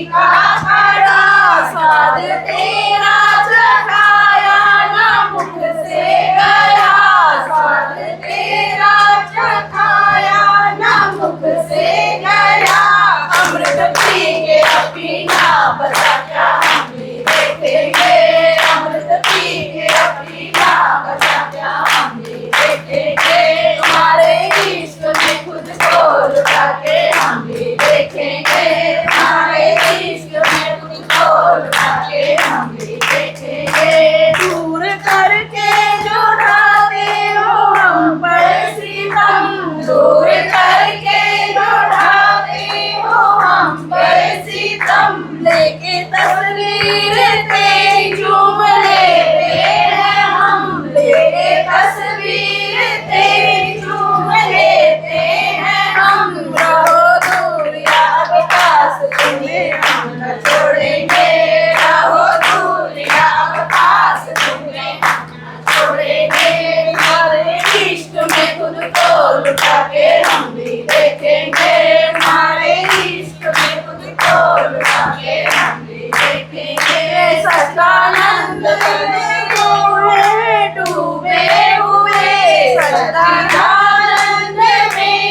का खड़ा, स्वाद तेरा चखाया ना मुख से गया, स्वाद तेरा चखाया ना मुख से गया। अमृत पी के अपनी नाम बता क्या हम भी देखेंगे, अमृत पी के अपनी नाम बता क्या हम भी देखेंगे। तुम्हारे इश्क में खुद को लुटा के हम भी देखेंगे, तुम्हारे इश्क में खुद को लुटा के हम भी देखेंगे। दूर करके जो ढाते हो हम पर सितम, दूर करके जो ढाते हो हम पर सितम, लेके तस्वीर तेरी चूम लेते हैं हम, लेके तस्वीर तेरी चूम लेते हैं हम। रहो दूर या पास तुम्हें हम न छोड़ेंगे, रहो दूर या पास तुम्हें हम न छोड़ेंगे। तुम्हारे इश्क में खुद को लुटा के हम भी देखेंगे, हमारे इश्क में खुद को लुटा के हम भी देखेंगे। सच्चिदानंद में डूबे हुए, सच्चिदानंद में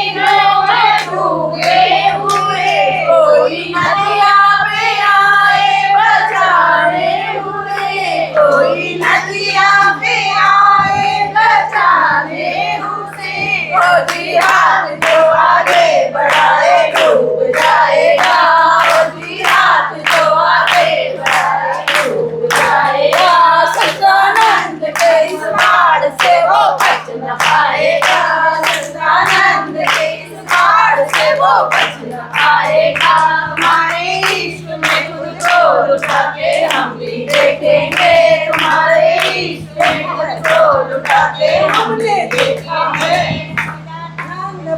डूबे हुए, कोई नदिया पे आए बचाने हुए, कोई नदिया पे आए बचाने हुए। ओ जिहाद जो आगे बढ़ाए डूब जाएगा, ओ जिहाद जो आगे बढ़ाए डूब जाएगा। सच्चिदानंद के इस बाढ़ से वो बच न पाएगा, सच्चिदानंद के इस बाढ़ से वो बच न पाएगा। हमारे इश्क में खुद को लुटा के हम भी देखेंगे, तुम्हारे इश्क में खुद को लुटा के हम भी देखेंगे।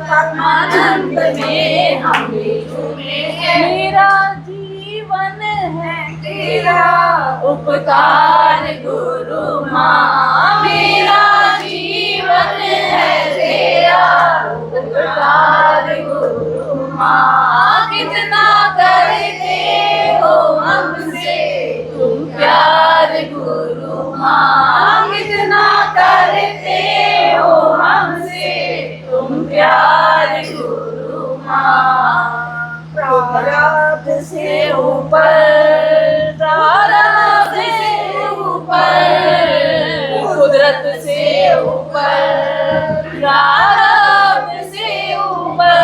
परमानंद में हम भी झूमेंगे। मेरा जीवन है तेरा उपकार गुरु माँ, मेरा जीवन है तेरा उपकार गुरु माँ। कितना करते हो हमसे तुम प्यार गुरु माँ, कितना करते हो हमसे तुम प्यार गुरु माँ। प्रारब्ध से ऊपर, प्रारब्ध से ऊपर, कुदरत से ऊपर, प्रारब्ध से ऊपर,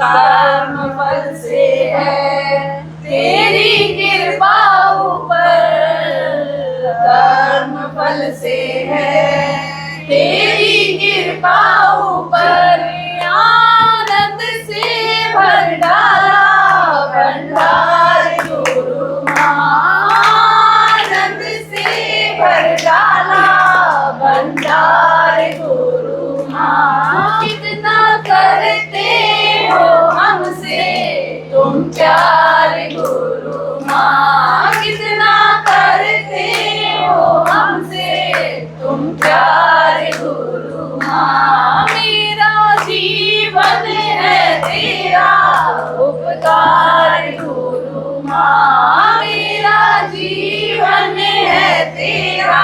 कर्म फल से है तेरी कृपा ऊपर, कर्म फल से है तेरी कृपा ऊपर। आनंद से भर डाला भंडार गुरु माँ, आनंद से भर डाला भंडार गुरु माँ। कितना करते हो हमसे तुम प्यार गुरु माँ, कितना करते हो हमसे तुम प्यार गुरु माँ। मेरा जीवन है तेरा उपकार गुरु माँ, मेरा जीवन है तेरा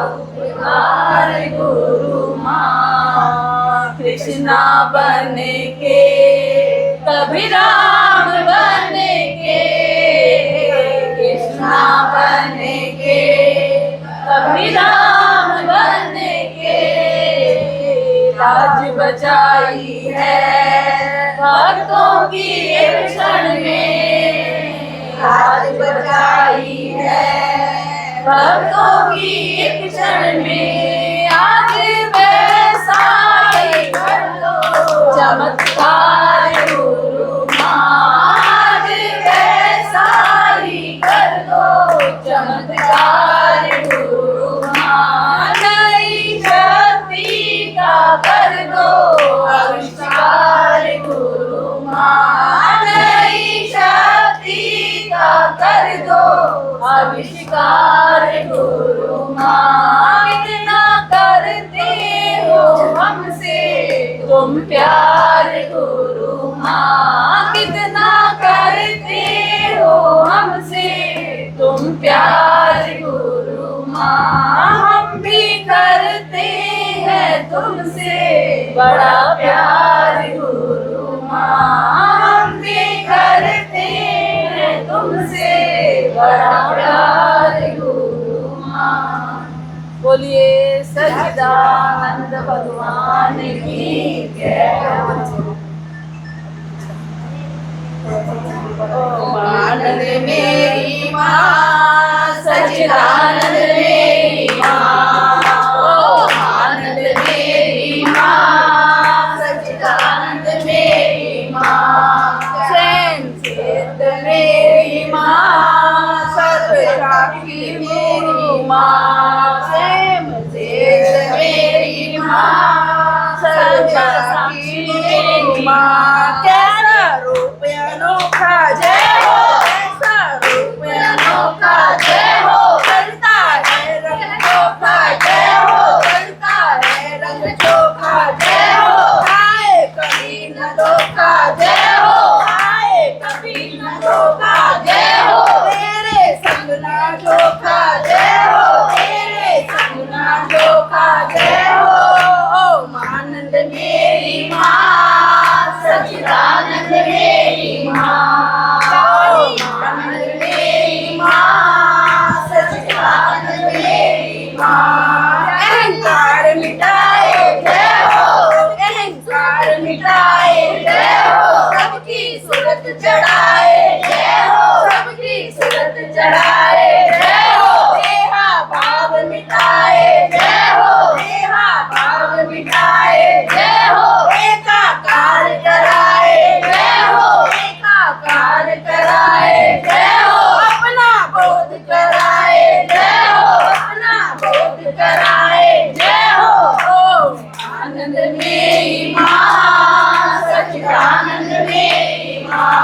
उपकार गुरु माँ। कृष्णा बन के कभी राम बन के, कृष्णा बन के कभी राम बन के, राज बचाई है भक्तों की एक क्षण में, राज बचाई है भक्तों की एक क्षण में। आज वैसा ही कर दो चमत्कार गुरु माँ, आज वैसा ही कर दो चमत्कार गुरु माँ। नई शक्ति का कर दो आविष्कार गुरु माँ, नई शक्ति का कर दो आविष्कार गुरु माँ। कितना करते हो हमसे तुम प्यार गुरु माँ, कितना करते बड़ा प्यार गुरु माँ हम भी करते हैं तुमसे बड़ा प्यार गुरु माँ। बोलिए सच्चिदानंद भगवान की जय। आनंद मेरी माँ सच्चिदानंद मेरी माँ, आनंद मेरी माँ सच्चिदानंद मेरी माँ, स्वयं सिद्ध मेरी माँ सर्वसाक्षी मेरी माँ, स्वयं सिद्ध मेरी माँ सर्वसाक्षी मेरी माँ। कैसा रूप अनोखा जय हो, कैसा रूप अनोखा जय हो, करता है रंग चोखा जय हो, करता है रंग चोखा जय हो, आए कभी न धोखा जय हो, आए कभी न धोखा जय हो, तेरे संग ना धोखा जय हो, तेरे संग ना धोखा जय हो। ओम आनंद मेरी माँ सच्चिदानंद मेरी माँ, आनंद मेरी माँ सच्चिदानंद मेरी माँ। अहंकार मिटाए जय हो, अहंकार मिटाए जय हो, सबकी सूरत चढ़ाए जय हो, सबकी सूरत चढ़ाए जय हो, देहा भाव मिटाए जय हो, देहा भाव मिटाए जय हो, एकाकार कराए जय हो, एकाकार कराए जय हो, अपना बोध कराए जय हो, अपना बोध कराए जय हो। ओम आनंद मेरी माँ सच्चिदानंद मेरी माँ,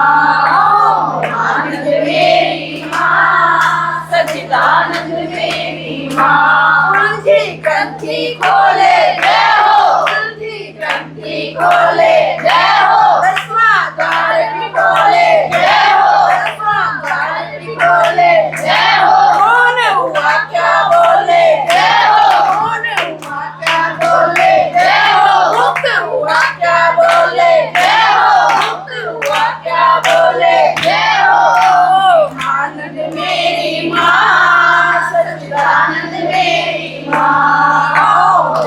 ओम आनंद मेरी माँ सच्चिदानंद मेरी माँ। उलझी ग्रंथि खोले जय हो, उलझी ग्रंथि खोले जय हो, दसवां द्वार भी खोले जय हो, दसवां द्वार भी खोले जय हो, कौन हुआ क्या बोले जय हो, कौन हुआ क्या बोले जय हो, मुक्त हुआ क्या बोले जय हो, मुक्त हुआ क्या बोले जय हो। आनंद मेरी माँ सच्चिदानंद मेरी माँ,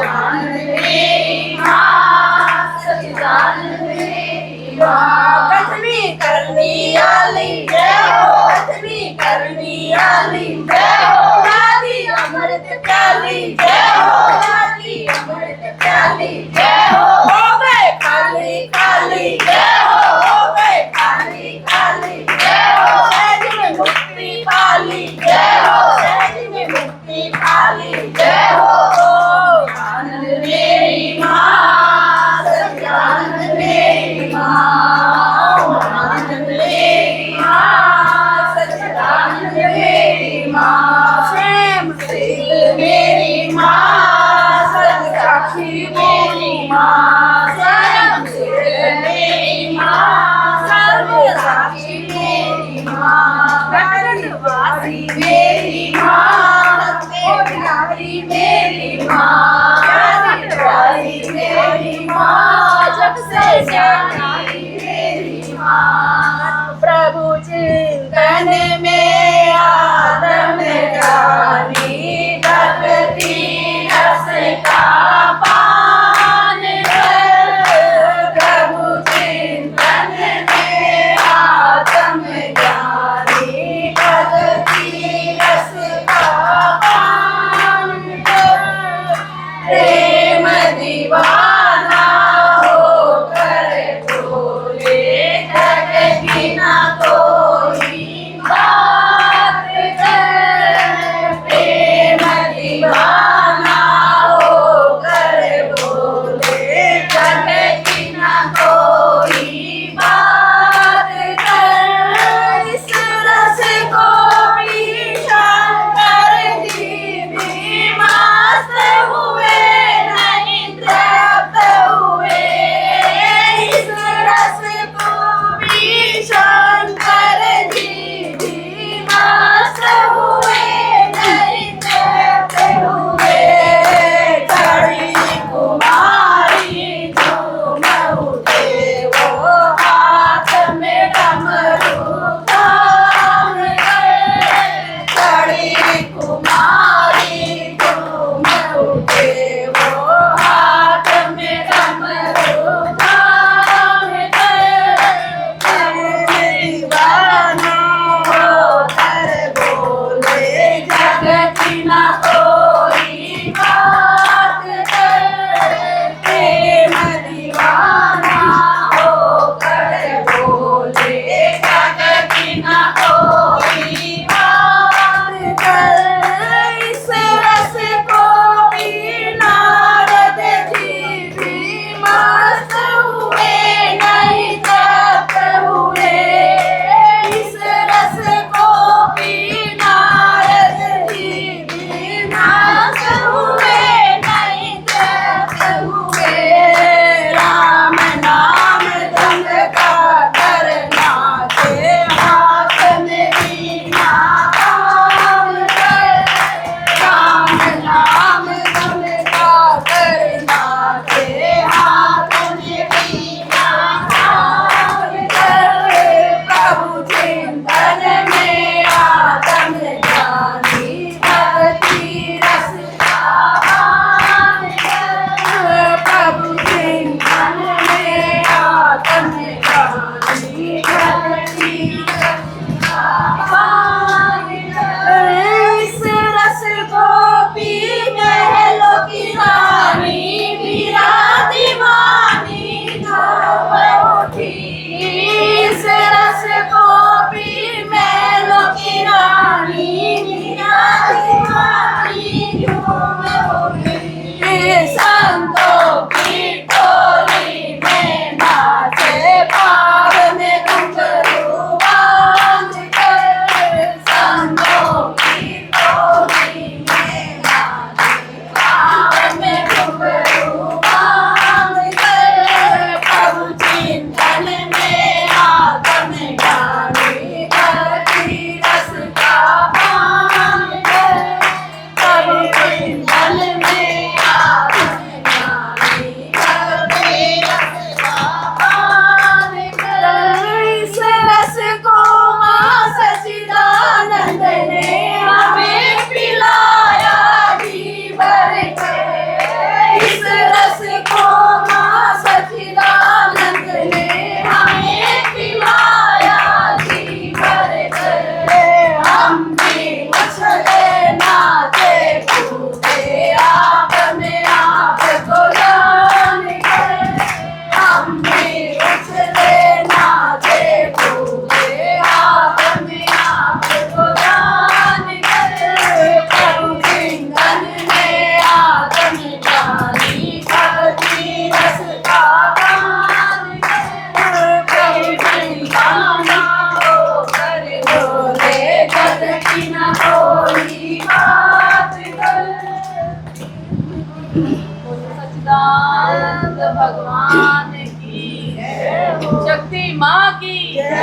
आनंद मेरी माँ सच्चिदानंद मेरी माँ। कथनी करनी आली जय हो, कथनी करनी आली जय हो, दादी अमृत प्याली जय हो, दादी अमृत प्याली जय हो गए खाली खाली जय हो गए खाली खाली जय हो, सहज में मुक्ति पाली जय हो, सहज में मुक्ति पाली जय हो। आनंद मेरी माँ सच्चिदानंद मेरी माँ, आनंद मेरी माँ सच्चिदानंद मेरी माँ, स्वयं सिद्ध मेरी माँ सर्वसाक्षी मेरी माँ, स्वयं सिद्ध मेरी माँ सर्वसाक्षी मेरी माँ, वासी मेरी माँ, सत्यनारायणी मेरी माँ, वासी मेरी माँ, जग से ज्ञानी मेरी माँ, प्रभु चिंतन में आत्म ज्ञानी, भक्ति रस का पान कर, प्रभु चिंतन में आत्म ज्ञानी, भक्ति रस का पान कर, प्रेम दीवाना होकर बोले जग की ना कोई बात।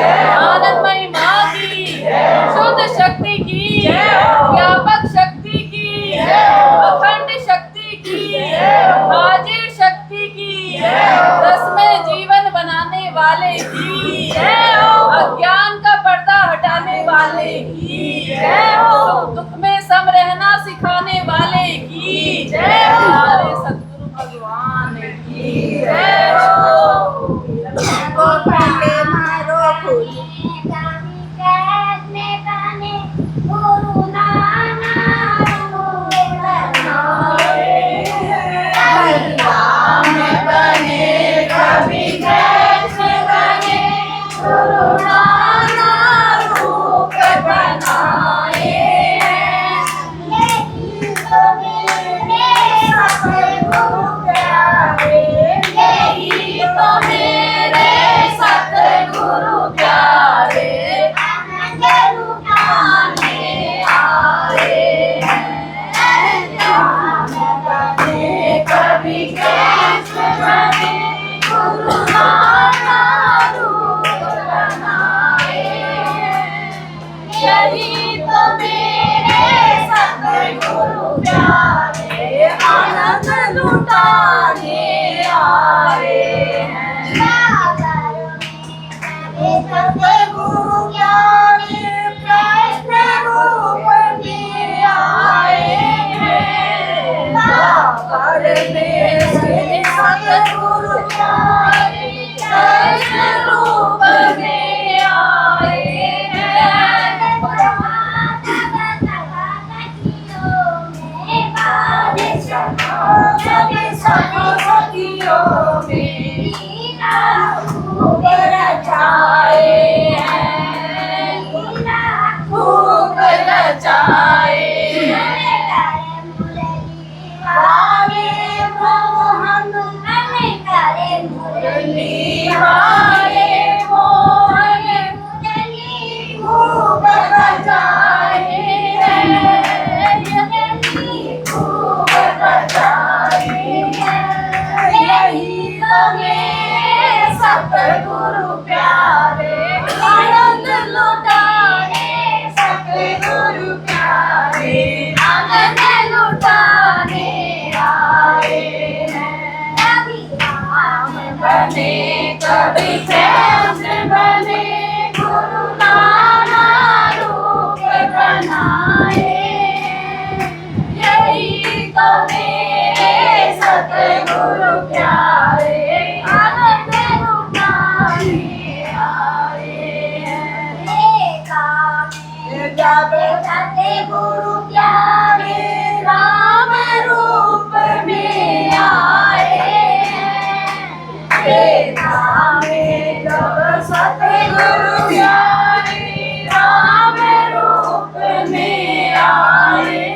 आनंदमयी माँ की, शुद्ध शक्ति की, व्यापक शक्ति की, अखंड शक्ति की, हाजिर शक्ति की, रसमय जीवन बनाने वाले की, अज्ञान का पर्दा हटाने वाले की, सुख दुख में सम रहना सिखाने वाले की, हमारे सद्गुरु भगवान की जय हो। गोपाले मारो फूल सतगुरु प्यारे आनंद लुटाने, सतगुरु प्यारे आनंद लुटाने आए हैं। कभी राम बने कभी कृष्ण बने, गुरु नाना रूप बनाए, यही तो मेरे सतगुरु प्यारे आनंद लुटाने आए हैं। जाते गुरु प्यारे राम रूप में आए हैं। जब सतगुरु प्यारे राम रूप में आए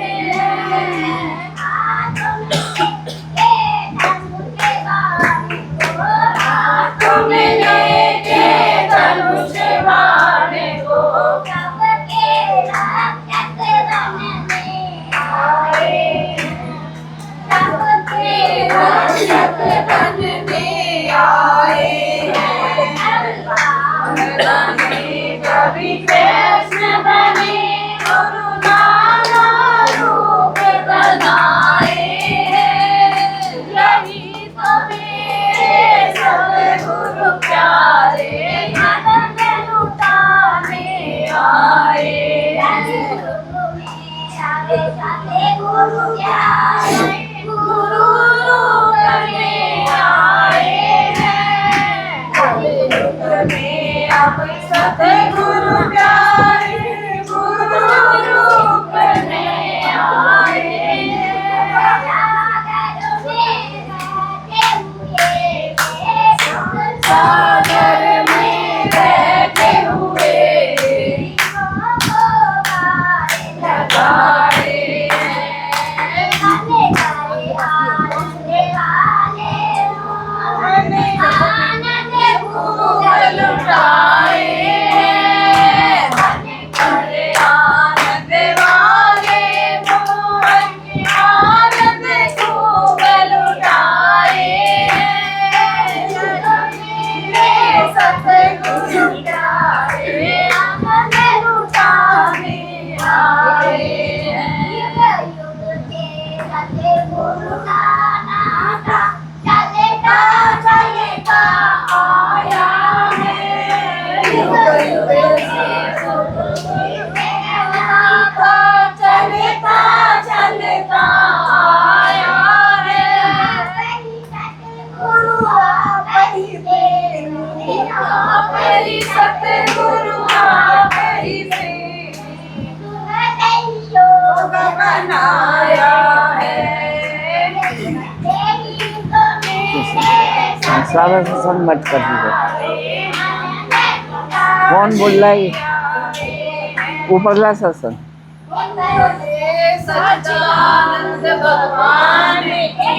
तुमने लेके धनुष बाण को, सबके रक्षक बनने आए, सबके रक्षक बनने आए बने कभी कृष्ण बने, गुरु नाना रूप बनाए, यही तो मेरे सतगुरु प्यारे आनंद लुटाने आए। गुरु प्यारे गुरु रूप में आए हैं, कलयुग में अब सतगुरु प्यारे गुरु रूप में आए सागर में बैठे हुए, बनाया है। सारा सत्संग मत कर दीजिए। कौन बोल रहा है ये? ऊपरला सत्संग। सच्चिदानंद भगवान की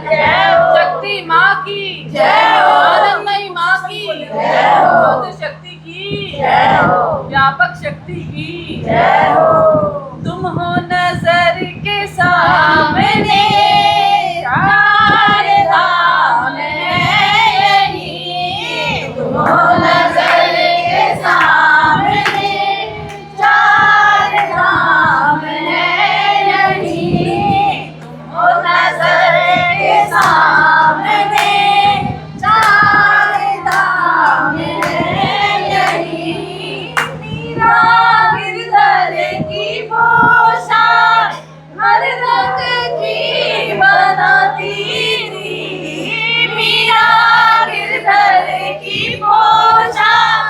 जय हो। शक्ति माँ की जय हो। आनंदमयी माँ की जय हो। बुद्ध शक्ति की जय हो। व्यापक शक्ति की जय हो। तुम हो नजर के सामने चार धाम है यही, तुम हो नजर के सामने चार धाम है यही, तुम हो नजर के सामने चार धाम है यही। मीरा गिरधर की पोशाक हर रंग की बनाती थी, मीरा गिरधर की पोशाक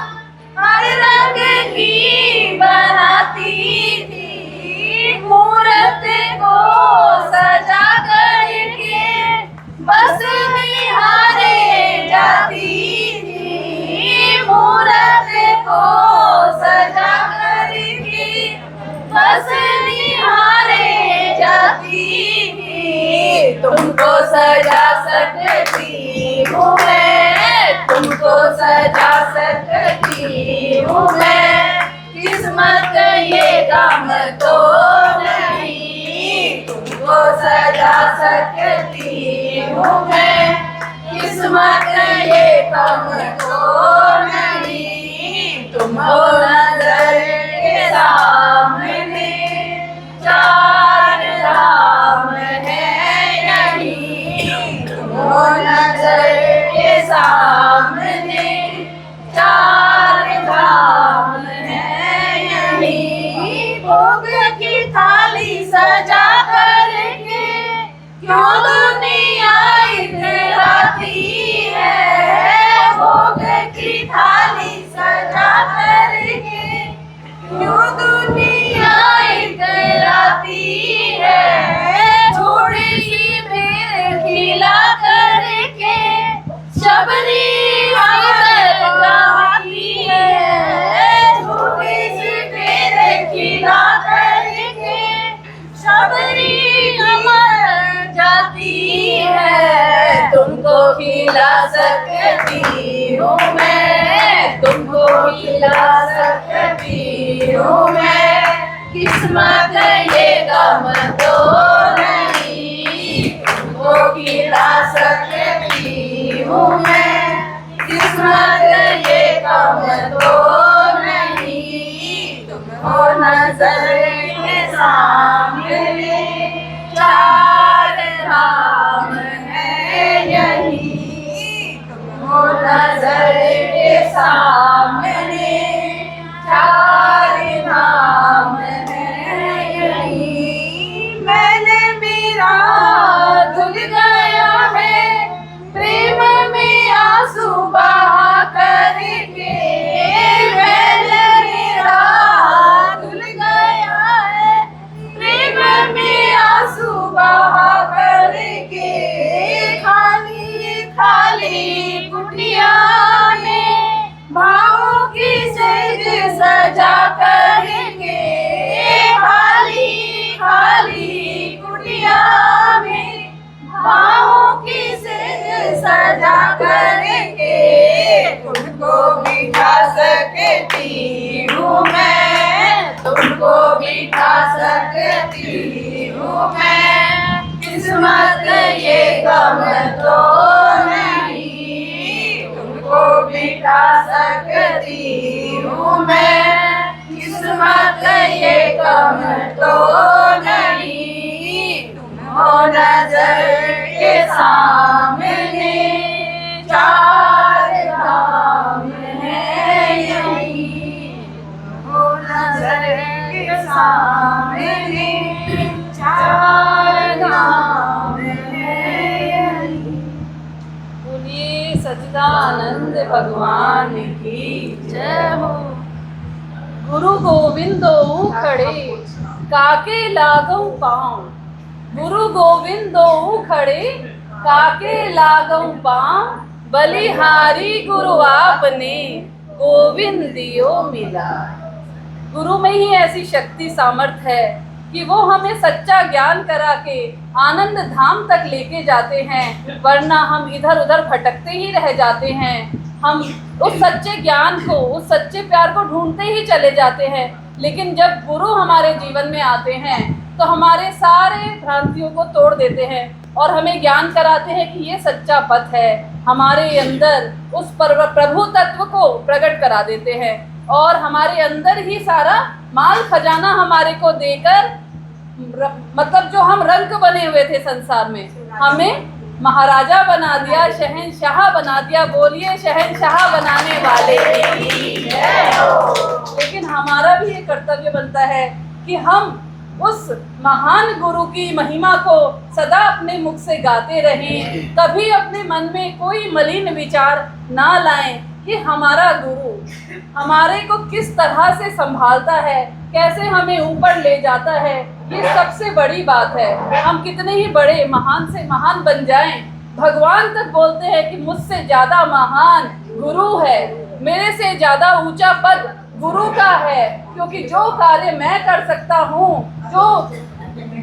हर रंग की बनाती थी। मूरत को सजा करके बस निहारे जाती थी, मूरत को सजा करके बस निहारे जाती थी। तुमको सजा सकती हूँ मैं, तुमको सजा सकती हूँ मैं, किस्मत ये गम तो नहीं, तुमको सजा सकती हूँ मैं, किस्मत ये गम तो नहीं। तुम हो नजर के सामने चार धाम है यही, तुम हो नजर के सामने चार धाम है यही। भोग की थाली सजा करके क्यों दुनिया इतराती है, भोग की थाली सजा करके क्यों दुनिया इतराती है। थोड़ी सी मेरे खिला करके शबरी गाती है, थोड़ी सी मेरे खिला करके शबरी अमर जाती है। तुमको खिला सकती हूँ मैं, तुमको खिला सकती हूँ मैं, किस्मत ये गम तो नहीं, तुमको खिला सकती हूँ मैं, किस्मत ये गम तो नहीं। तुम हो नजर के सामने चार धाम है यही, तुम हो नजर के सामने चार धाम है यही। मैंने मेरा धुल गया है प्रेम में आंसू बहा करके, मैंने मेरा धुल गया है प्रेम में आंसू बहा करके। खाली खाली कुटिया में भावों की सेज सजा करके, खाली खाली कुटिया में भावों की सेज सजा करके। तुमको बिठा सकती हूँ मैं, तुमको बिठा सकती हूँ मैं, किस्मत ये गम तो नहीं, तुमको बिठा सकती हूँ मैं, किस्मत ये गम तो नहीं। तुम हो नजर के सामने चार धाम है यही, तुम हो नजर के सामने चार धाम है यही। बोलिए सच्चिदानंद भगवान की जय हो। गुरु गोविंदो खड़े काके लागऊ पाँव, गुरु गोविंदो खड़े, काके लागऊ पाँव, बलिहारी गुरु आपने, गोविंद दियो मिला। गुरु में ही ऐसी शक्ति सामर्थ्य है कि वो हमें सच्चा ज्ञान करा के आनंद धाम तक लेके जाते हैं, वरना हम इधर उधर भटकते ही रह जाते हैं। हम उस सच्चे ज्ञान को, उस सच्चे प्यार को ढूंढते ही चले जाते हैं, लेकिन जब गुरु हमारे जीवन में आते हैं तो हमारे सारे भ्रांतियों को तोड़ देते हैं और हमें ज्ञान कराते हैं कि ये सच्चा पथ है। हमारे अंदर उस प्रभु तत्व को प्रकट करा देते हैं और हमारे अंदर ही सारा माल खजाना हमारे को देकर, मतलब जो हम रंक बने हुए थे संसार में, हमें महाराजा बना दिया, शहंशाह बना दिया। बोलिए शहंशाह बनाने वाले की जय हो। लेकिन हमारा भी ये कर्तव्य बनता है कि हम उस महान गुरु की महिमा को सदा अपने मुख से गाते रहें, कभी अपने मन में कोई मलिन विचार ना लाएं कि हमारा गुरु हमारे को किस तरह से संभालता है, कैसे हमें ऊपर ले जाता है। ये सबसे बड़ी बात है। हम कितने ही बड़े महान से महान बन जाएं, भगवान तक बोलते हैं कि मुझसे ज्यादा महान गुरु है, मेरे से ज्यादा ऊंचा पद गुरु का है, क्योंकि जो कार्य मैं कर सकता हूँ, जो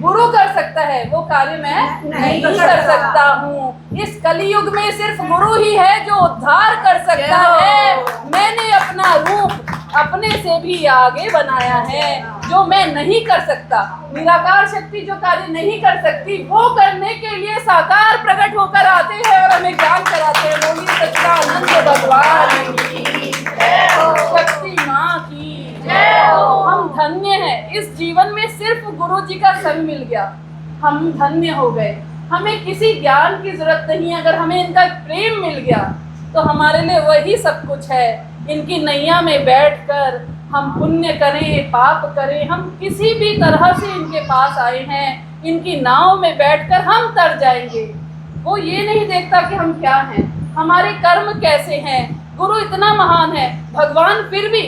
गुरु कर सकता है, वो कार्य मैं नहीं कर सकता हूँ। इस कलियुग में सिर्फ गुरु ही है जो उद्धार कर सकता है। मैंने अपना रूप अपने से भी आगे बनाया है, जो मैं नहीं कर सकता। निराकार शक्ति जो कार्य नहीं कर सकती, वो करने के लिए साकार प्रकट होकर आते हैं और हमें ज्ञान कराते हैं। बोलिए सच्चिदानंद भगवान की जय हो, शक्ति माँ की जय हो। हम धन्य हैं, इस जीवन में सिर्फ गुरु जी का संग मिल गया, हम धन्य हो गए। हमें किसी ज्ञान की जरूरत नहीं, अगर हमें इनका प्रेम मिल गया तो हमारे लिए वही सब कुछ है। इनकी नैया में बैठकर हम पुण्य करें, पाप करें, हम किसी भी तरह से इनके पास आए हैं, इनकी नाव में बैठकर हम तर जाएंगे। वो ये नहीं देखता कि हम क्या हैं, हमारे कर्म कैसे हैं। गुरु इतना महान है, भगवान फिर भी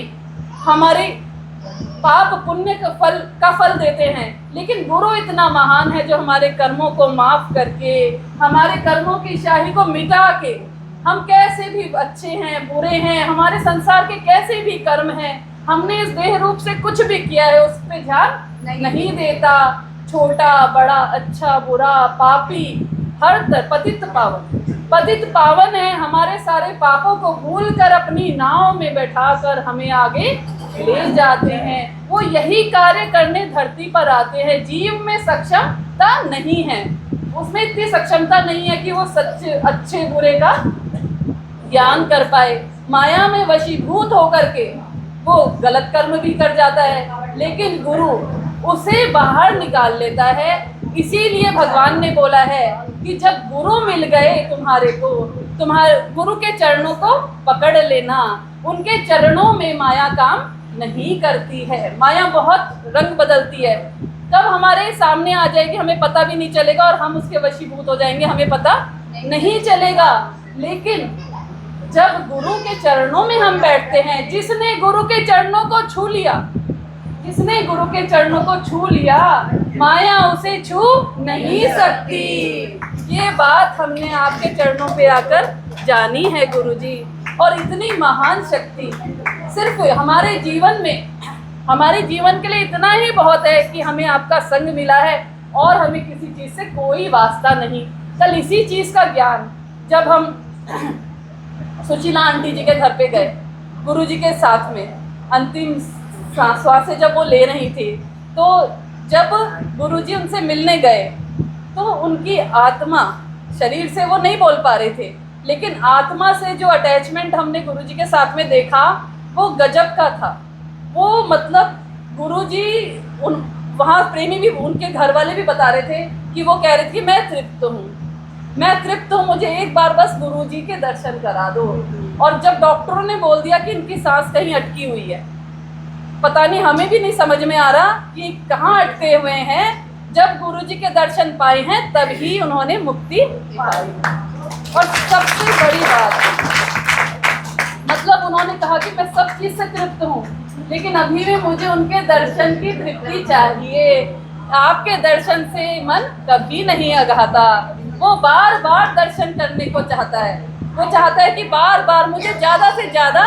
हमारे पाप पुण्य का फल देते हैं, लेकिन गुरु इतना महान है जो हमारे कर्मों को माफ करके, हमारे कर्मों की स्याही को मिटा के, हम कैसे भी अच्छे हैं बुरे हैं, हमारे संसार के कैसे भी कर्म हैं, हमने इस देह रूप से कुछ भी किया है उस पर ध्यान नहीं देता। छोटा बड़ा, अच्छा बुरा, पापी, हर पतित पावन है। हमारे सारे पापों को भूलकर अपनी नाव में बैठाकर हमें आगे ले जाते हैं। वो यही कार्य करने धरती पर आते हैं। जीव में सक्षमता नहीं है, उसमें इतनी सक्षमता नहीं है कि वो सच्चे अच्छे बुरे का ज्ञान कर पाए। माया में वशीभूत होकर के वो गलत कर्म भी कर जाता है, लेकिन गुरु उसे बाहर निकाल लेता है। इसीलिए भगवान ने बोला है कि जब गुरु मिल गए तुम्हारे को, तुम्हारे गुरु के चरणों को पकड़ लेना। उनके चरणों में माया काम नहीं करती है। माया बहुत रंग बदलती है, कब हमारे सामने आ जाएगी हमें पता भी नहीं चलेगा और हम उसके वशीभूत हो जाएंगे, हमें पता नहीं चलेगा। लेकिन जब गुरु के चरणों में हम बैठते हैं, जिसने गुरु के चरणों को छू लिया, जिसने गुरु के चरणों को छू लिया, माया उसे छू नहीं सकती। ये बात हमने आपके चरणों पे आकर जानी है गुरुजी। और इतनी महान शक्ति सिर्फ हमारे जीवन में, हमारे जीवन के लिए इतना ही बहुत है कि हमें आपका संग मिला है और हमें किसी चीज़ से कोई वास्ता नहीं। कल इसी चीज़ का ज्ञान जब हम सुशीला आंटी जी के घर पे गए, गुरुजी के साथ में अंतिम श्वास जब वो ले रही थी, तो जब गुरुजी उनसे मिलने गए तो उनकी आत्मा, शरीर से वो नहीं बोल पा रहे थे, लेकिन आत्मा से जो अटैचमेंट हमने गुरुजी के साथ में देखा वो गजब का था। वो मतलब गुरुजी वहाँ प्रेमी भी, उनके घर वाले भी बता रहे थे कि वो कह रहे थे मैं तृप्त हूँ, मुझे एक बार बस गुरुजी के दर्शन करा दो। और जब डॉक्टरों ने बोल दिया कि इनकी सांस कहीं अटकी हुई है, पता नहीं, हमें भी नहीं समझ में आ रहा कि कहाँ अटके हुए हैं, जब गुरुजी के दर्शन पाए हैं तभी उन्होंने मुक्ति पाई। और सबसे बड़ी बात, मतलब उन्होंने कहा कि मैं सब चीज से तृप्त हूँ, लेकिन अभी भी मुझे उनके दर्शन की तृप्ति चाहिए। आपके दर्शन से मन कभी नहीं अघाता। वो बार बार दर्शन करने को चाहता है। वो चाहता है कि बार बार मुझे ज्यादा से ज्यादा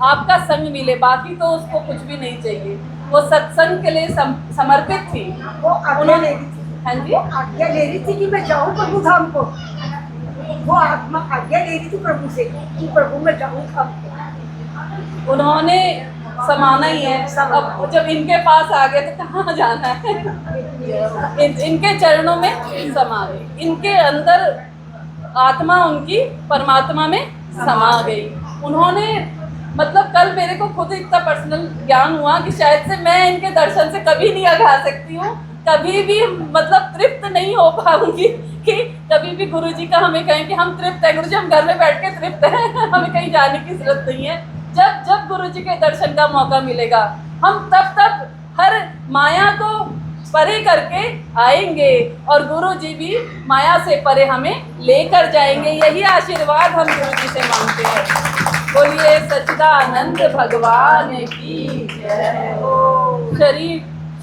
आपका संग मिले, बाकी तो उसको कुछ भी नहीं चाहिए। वो सत्संग के लिए समर्पित थी। वो आज्ञा ले रही थी। हाँ जी, आज्ञा ले रही थी कि मैं जाऊं प्रभु धाम को। वो आत्मा आज्ञा ले रही थी प्रभु से कि प्रभु मैं जाऊं धाम को। उन्होंने समाना ही है। अब जब इनके पास आ गए तो कहाँ जाना है। इनके चरणों में समा गए। इनके अंदर आत्मा उनकी परमात्मा में समा गई। उन्होंने मतलब कल मेरे को खुद इतना पर्सनल ज्ञान हुआ कि शायद से मैं इनके दर्शन से कभी नहीं अघा सकती हूँ, कभी भी मतलब तृप्त नहीं हो पाऊंगी कि कभी भी गुरुजी का हमें कहें कि हम तृप्त है, गुरुजी हम घर में बैठ के तृप्त हैं, हमें कहीं जाने की जरूरत नहीं है। जब जब गुरुजी के दर्शन का मौका मिलेगा हम तब हर माया को परे करके आएंगे और गुरुजी भी माया से परे हमें लेकर जाएंगे। यही आशीर्वाद हम गुरुजी से मांगते हैं। बोलिए सच्चिदानंद भगवान की जय।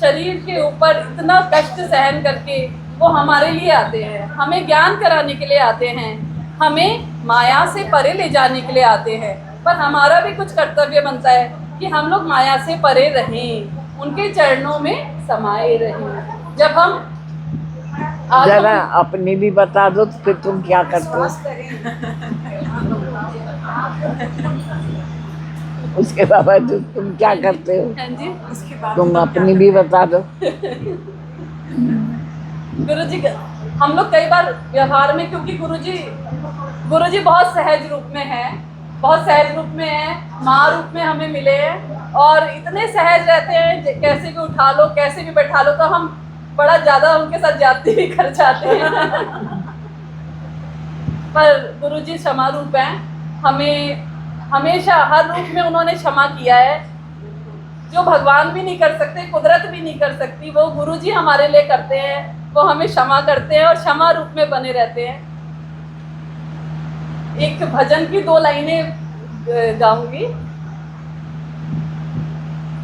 शरीर के ऊपर इतना कष्ट सहन करके वो हमारे लिए आते हैं, हमें ज्ञान कराने के लिए आते हैं, हमें माया से परे ले जाने के लिए आते हैं। पर हमारा भी कुछ कर्तव्य बनता है कि हम लोग माया से परे रहें, उनके चरणों में समाये रहें। जब हम जरा अपनी भी बता दो तो फिर तुम क्या करते हो। उसके बाद तुम क्या करते हो। हाँ जी, तुम अपनी भी बता दो। गुरुजी हम लोग कई बार व्यवहार में, क्योंकि गुरुजी बहुत सहज रूप में है, बहुत सहज रूप में है, माँ रूप में हमें मिले हैं और इतने सहज रहते हैं, कैसे भी उठा लो कैसे भी बैठा लो, तो हम बड़ा ज्यादा उनके साथ जाती भी कर जाते हैं। पर गुरुजी क्षमा रूप हैं, हमें हमेशा हर रूप में उन्होंने क्षमा किया है। जो भगवान भी नहीं कर सकते, कुदरत भी नहीं कर सकती, वो गुरुजी हमारे लिए करते हैं। वो हमें क्षमा करते हैं और क्षमा रूप में बने रहते हैं। एक भजन की 2 लाइनें गाऊंगी।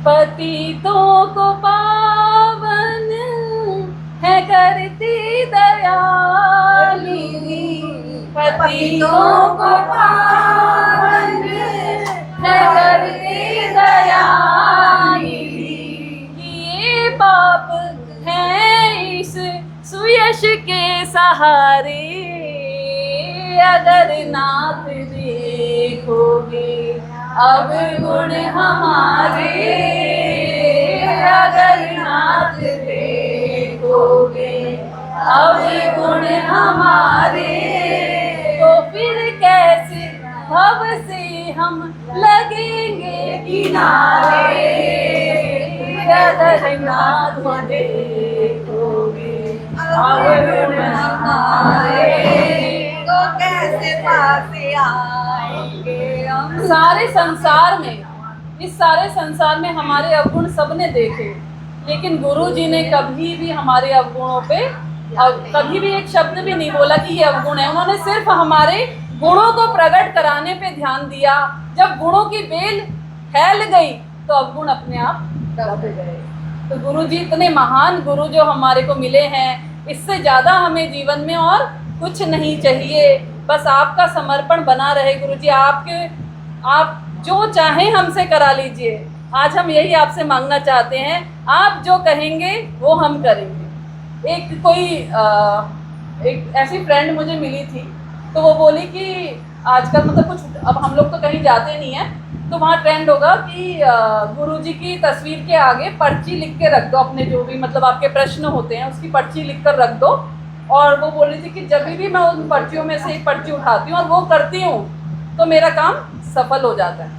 पतितों को पावन है करती दयाली, पतितों को पावन है करती दयाली, ये पाप है इस सुयश के सहारे, अगर नाथ देखोगे अब गुण हमारे, अगर नाथ देखोगे अब गुण हमारे, तो फिर कैसे भव से हम लगेंगे किनारे, अगर नाथ देखोगे अब गुण हमारे, तो कैसे पासे आएंगे हम। सारे संसार में, इस सारे संसार में हमारे अवगुण सबने देखे, लेकिन गुरु जी ने कभी भी हमारे अवगुणों पे कभी भी एक शब्द भी नहीं बोला कि ये अवगुण है। उन्होंने सिर्फ हमारे गुणों को प्रकट कराने पे ध्यान दिया। जब गुणों की बेल फैल गई तो अवगुण अपने आप दब गए। तो गुरु जी इतने महान गुरु जो हमारे को मिले हैं, इससे ज़्यादा हमें जीवन में और कुछ नहीं चाहिए। बस आपका समर्पण बना रहे गुरु जी। आप जो चाहें हमसे करा लीजिए। आज हम यही आपसे मांगना चाहते हैं, आप जो कहेंगे वो हम करेंगे। एक ऐसी फ्रेंड मुझे मिली थी, तो वो बोली कि आजकल मतलब कुछ, अब हम लोग तो कहीं जाते नहीं हैं, तो वहाँ ट्रेंड होगा कि गुरुजी की तस्वीर के आगे पर्ची लिख के रख दो, अपने जो भी मतलब आपके प्रश्न होते हैं उसकी पर्ची लिख कर रख दो। और वो बोल रही थी कि जब भी मैं उन पर्चियों में से एक पर्ची उठाती हूँ और वो करती हूँ तो मेरा काम सफल हो जाता है।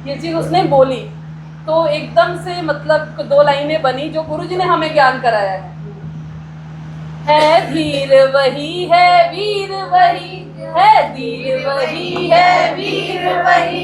ये चीज़ उसने बोली तो एकदम से मतलब 2 लाइनें बनी जो गुरुजी ने हमें ज्ञान कराया है धीर वही है वीर वही है, धीर वही है वीर वही,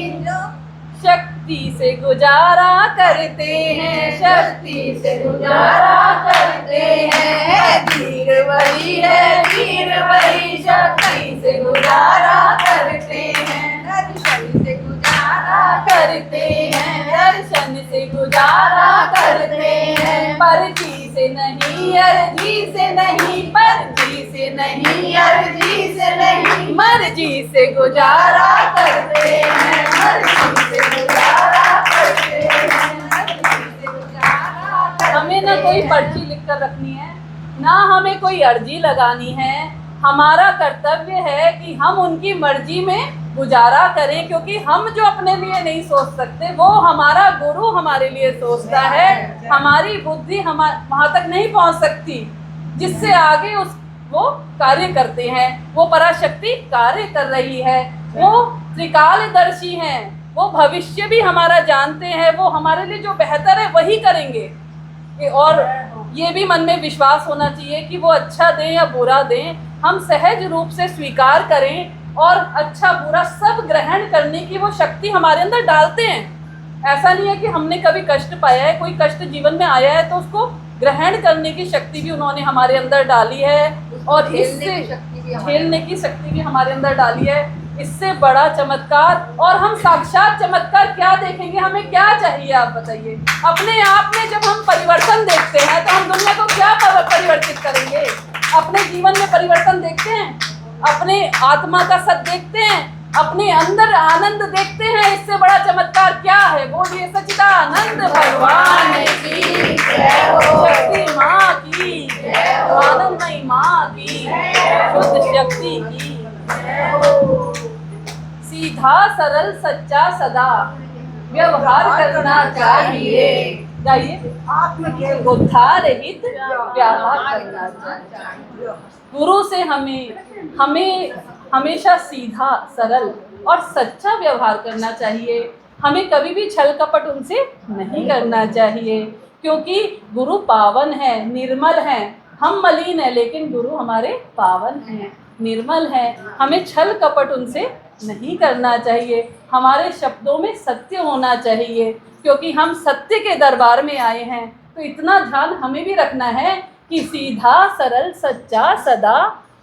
शक्ति से गुजारा करते हैं, शक्ति से गुजारा करते हैं, धीर वही है वीर वही, शक्ति से गुजारा करते हैं, शक्ति से गुजारा करते हैं, दर्शन से गुजारा करते हैं, पर्ची से नहीं अर्जी से नहीं, पर्ची से नहीं अर्जी से नहीं, मर्जी से गुजारा करते हैं, मर्जी से गुजारा करते हैं, मर्जी से गुजारा करते हैं। हमें ना कोई पर्ची लिख कर रखनी है, ना हमें कोई अर्जी लगानी है। हमारा कर्तव्य है कि हम उनकी मर्जी में गुजारा करें, क्योंकि हम जो अपने लिए नहीं सोच सकते वो हमारा गुरु हमारे लिए सोचता है। हमारी बुद्धि वहाँ तक नहीं पहुँच सकती जिससे आगे वो कार्य करते हैं। वो पराशक्ति कार्य कर रही है, वो त्रिकालदर्शी हैं, वो भविष्य भी हमारा जानते हैं, वो हमारे लिए जो बेहतर है वही करेंगे। और ये भी मन में विश्वास होना चाहिए कि वो अच्छा दें या बुरा दें, हम सहज रूप से स्वीकार करें और अच्छा बुरा सब ग्रहण करने की वो शक्ति हमारे अंदर डालते हैं। ऐसा नहीं है कि हमने कभी कष्ट पाया है, कोई कष्ट जीवन में आया है तो उसको ग्रहण करने की शक्ति भी उन्होंने हमारे अंदर डाली है, और इससे झेलने की शक्ति भी हमारे अंदर डाली है। इससे बड़ा चमत्कार, और हम साक्षात चमत्कार क्या देखेंगे? हमें क्या चाहिए आप बताइए? अपने आप में जब हम परिवर्तन देखते हैं तो हम दुनिया को क्या परिवर्तित करेंगे? अपने जीवन में परिवर्तन देखते हैं, अपने आत्मा का सत देखते हैं, अपने अंदर आनंद देखते हैं। इससे बड़ा चमत्कार क्या है? बोलिए सच्चिदानंद भगवान की जय हो, शक्ति माँ की जय हो, आनंदमयी माँ की, शुद्ध शक्ति की जय हो। सीधा सरल सच्चा सदा व्यवहार करना चाहिए, जाइए आत्म के उद्धार हित व्यवहार करना चाहिए। गुरु से हमें हमेशा सीधा सरल और सच्चा व्यवहार करना चाहिए। हमें कभी भी छल कपट उनसे नहीं करना चाहिए, क्योंकि गुरु पावन है, निर्मल है। हम मलिन है लेकिन गुरु हमारे पावन हैं, निर्मल हैं। हमें छल कपट उनसे नहीं करना चाहिए। हमारे शब्दों में सत्य होना चाहिए, क्योंकि हम सत्य के दरबार में आए हैं। तो इतना ध्यान हमें भी रखना है कि सीधा सरल सच्चा सदा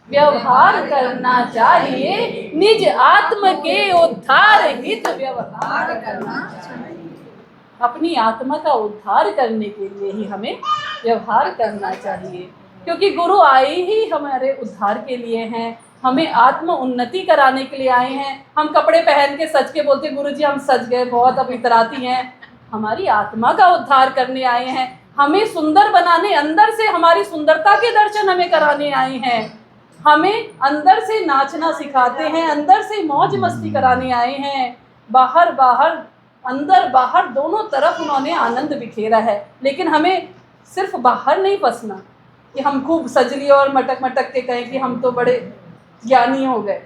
व्यवहार करना चाहिए, निज आत्म के उद्धार हित व्यवहार करना चाहिए। अपनी आत्मा का उद्धार करने के लिए ही हमें व्यवहार करना चाहिए, क्योंकि गुरु आए ही हमारे उद्धार के लिए हैं, हमें आत्म उन्नति कराने के लिए आए हैं। हम कपड़े पहन के सज के बोलते गुरुजी हम सज गए, बहुत अब इतराती हैं। हमारी आत्मा का उद्धार करने आए हैं, हमें सुंदर बनाने, अंदर से हमारी सुंदरता के दर्शन हमें कराने आए हैं। हमें अंदर से नाचना सिखाते हैं, अंदर से मौज मस्ती कराने आए हैं। बाहर अंदर बाहर दोनों तरफ उन्होंने आनंद बिखेरा है, लेकिन हमें सिर्फ बाहर नहीं फंसना कि हम खूब सज लिए और मटक मटक के कहें कि हम तो बड़े ज्ञानी हो गए।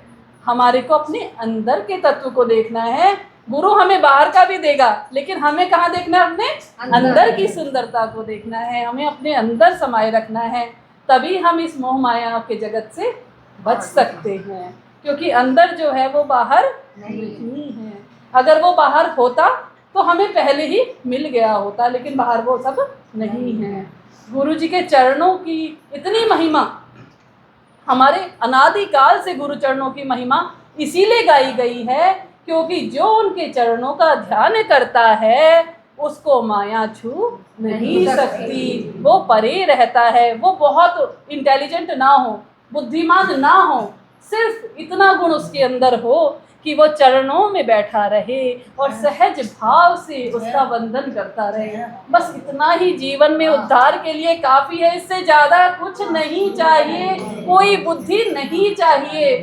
हमारे को अपने अंदर के तत्व को देखना है। गुरु हमें बाहर का भी देगा, लेकिन हमें कहाँ देखना है? अपने अंदर की सुंदरता को देखना है, हमें अपने अंदर समाये रखना है। तभी हम इस मोह माया के जगत से बच सकते हैं, क्योंकि अंदर जो है वो बाहर नहीं है। अगर वो बाहर होता तो हमें पहले ही मिल गया होता, लेकिन बाहर वो सब नहीं है। गुरु जी के चरणों की इतनी महिमा, हमारे अनादिकाल से गुरु चरणों की महिमा इसीलिए गाई गई है, क्योंकि जो उनके चरणों का ध्यान करता है उसको माया छू नहीं सकती। वो परे रहता है। वो बहुत इंटेलिजेंट ना हो, बुद्धिमान ना हो, सिर्फ इतना गुण उसके अंदर हो कि वो चरणों में बैठा रहे और सहज भाव से उसका वंदन करता रहे। बस इतना ही जीवन में उद्धार के लिए काफ़ी है, इससे ज़्यादा कुछ नहीं चाहिए, कोई बुद्धि नहीं चाहिए।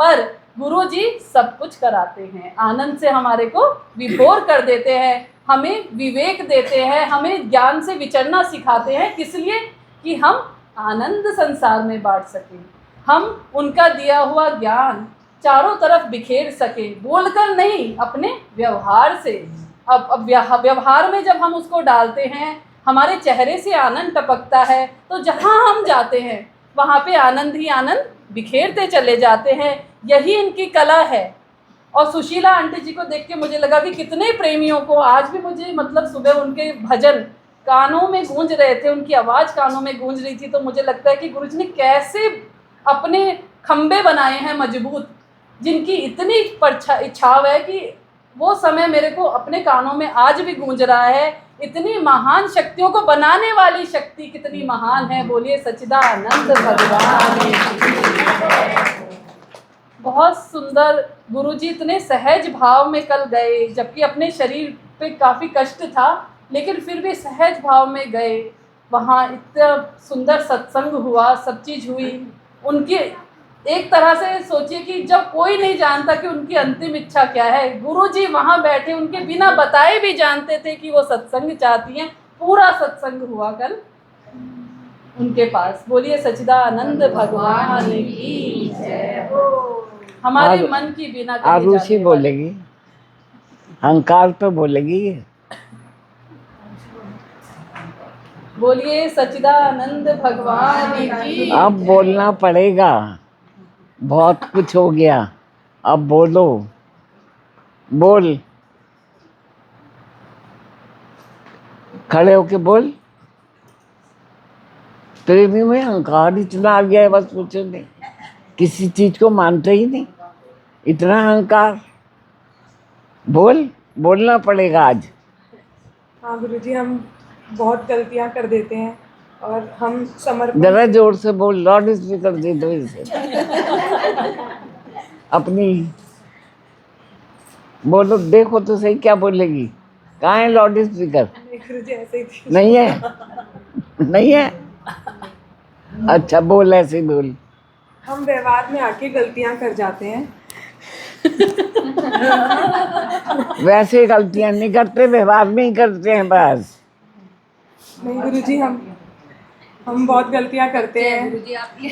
पर गुरु जी सब कुछ कराते हैं, आनंद से हमारे को विभोर कर देते हैं, हमें विवेक देते हैं, हमें ज्ञान से विचरना सिखाते हैं। किस लिए? कि हम आनंद संसार में बांट सकें, हम उनका दिया हुआ ज्ञान चारों तरफ बिखेर सके, बोलकर नहीं, अपने व्यवहार से। अब व्यवहार में जब हम उसको डालते हैं, हमारे चेहरे से आनंद टपकता है, तो जहाँ हम जाते हैं वहाँ पे आनंद ही आनंद बिखेरते चले जाते हैं। यही इनकी कला है। और सुशीला आंटी जी को देख के मुझे लगा कि कितने प्रेमियों को आज भी मुझे मतलब सुबह उनके भजन कानों में गूंज रहे थे, उनकी आवाज़ कानों में गूंज रही थी, तो मुझे लगता है कि गुरुजी ने कैसे अपने खंबे बनाए हैं मजबूत, जिनकी इतनी इच्छा है कि वो समय मेरे को अपने कानों में आज भी गूंज रहा है। इतनी महान शक्तियों को बनाने वाली शक्ति कितनी महान है, बोलिए सच्चिदानंद भगवान की। बहुत सुंदर गुरुजी इतने सहज भाव में कल गए, जबकि अपने शरीर पे काफ़ी कष्ट था, लेकिन फिर भी सहज भाव में गए। वहाँ इतना सुंदर सत्संग हुआ, सब चीज़ हुई। उनकी एक तरह से सोचिए कि जब कोई नहीं जानता कि उनकी अंतिम इच्छा क्या है, गुरुजी वहाँ बैठे उनके बिना बताए भी जानते थे कि वो सत्संग चाहती हैं। पूरा सत्संग हुआ कल उनके पास। बोलिए सच्चिदानंद भगवान की जय हो। हमारे मन की बिना कहीं आरुषि जाने वाली। बोलेगी, अहंकार तो बोलेगी। बोलिए सच्चिदानंद भगवान की। अब बोलना पड़ेगा, बहुत कुछ हो गया, अब बोलो, बोल, खड़े होके बोल। तेरे में अहंकार इतना आ गया है, बस पूछो नहीं, किसी चीज को मानते ही नहीं, इतना अहंकार। बोल, बोलना पड़ेगा आज। हाँ गुरुजी, हम बहुत गलतियाँ कर देते हैं और हम समर्पण जरा जोर से बोल, लाउड स्पीकर दे दो इसे। अपनी बोलो, देखो तो सही क्या बोलेगी। कहाँ है लाउड स्पीकर? गुरुजी ऐसे ही थी। नहीं है, नहीं है। अच्छा बोल, ऐसे ही बोल। हम व्यवहार में आके गलतियाँ कर जाते हैं। वैसे गलतियां नहीं करते, व्यवहार में ही करते हैं बस। नहीं गुरुजी, हम बहुत गलतियाँ करते हैं।